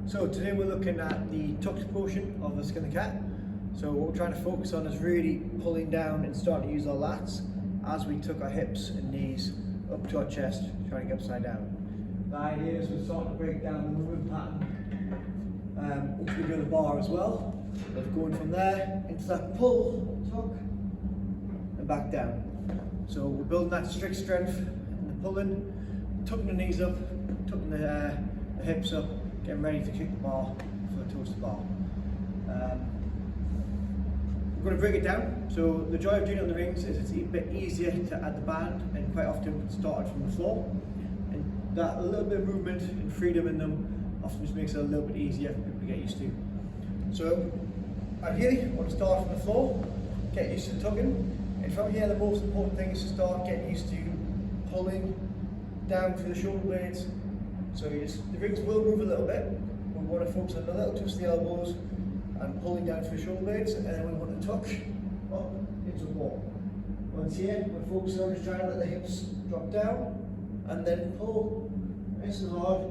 So today we're looking at the tucked portion of the skin of the cat. So what we're trying to focus on is really pulling down and starting to use our lats as we tuck our hips and knees up to our chest, trying to get upside down. The idea is we're starting to break down the movement pattern, which we do on the bar as well. Of going from there into that pull, tuck, and back down. So we're building that strict strength in the pulling, tucking the knees up, tucking the hips up, getting ready to kick the bar for the toes to bar. We're going to break it down. So the joy of doing it on the rings is it's a bit easier to add the band, and quite often it's started from the floor. And that a little bit of movement and freedom in them often just makes it a little bit easier for people to get used to. So ideally, we want to start from the floor, get used to the tugging. And from here, the most important thing is to start getting used to pulling down through the shoulder blades. So the rings will move a little bit. We want to focus on a little twist of the elbows and pulling down through the shoulder blades, and then we want to tuck up into a ball. Once here, we're focusing on just trying to let the hips drop down and then pull nice and hard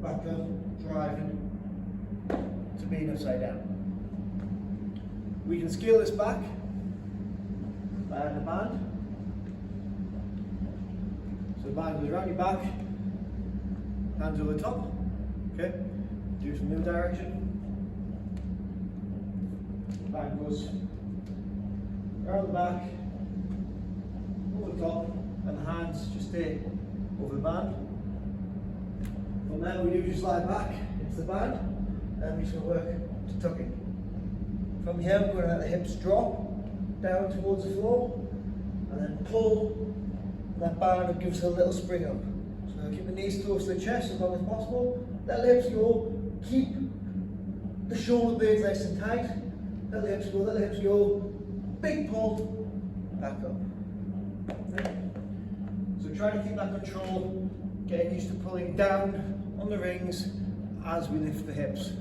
back up, driving to being upside down. We can scale this back by adding the band. So the band goes around your back, hands over the top, okay? Do it from the other direction. Band goes around the back, over the top, and the hands just stay over the band. From there we do just slide back into the band, and we just work to tucking. From here we're going to let the hips drop down towards the floor, and then pull that band and gives us a little spring up. So keep the knees close to the chest as long as possible. Let the hips go. Keep the shoulder blades nice and tight. Let the hips go. Let the hips go. Big pull. Back up. Okay. So try to keep that control. Getting used to pulling down on the rings as we lift the hips.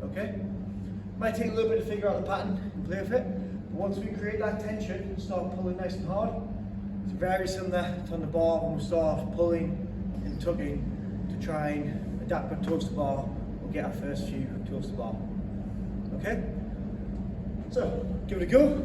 Okay. Might take a little bit to figure out the pattern and play with it. But once we create that tension and start pulling nice and hard, it's very similar to on the bar when we start pulling and tugging to try and adapt our toes to bar or get our first few toes to bar. Okay? So, give it a go.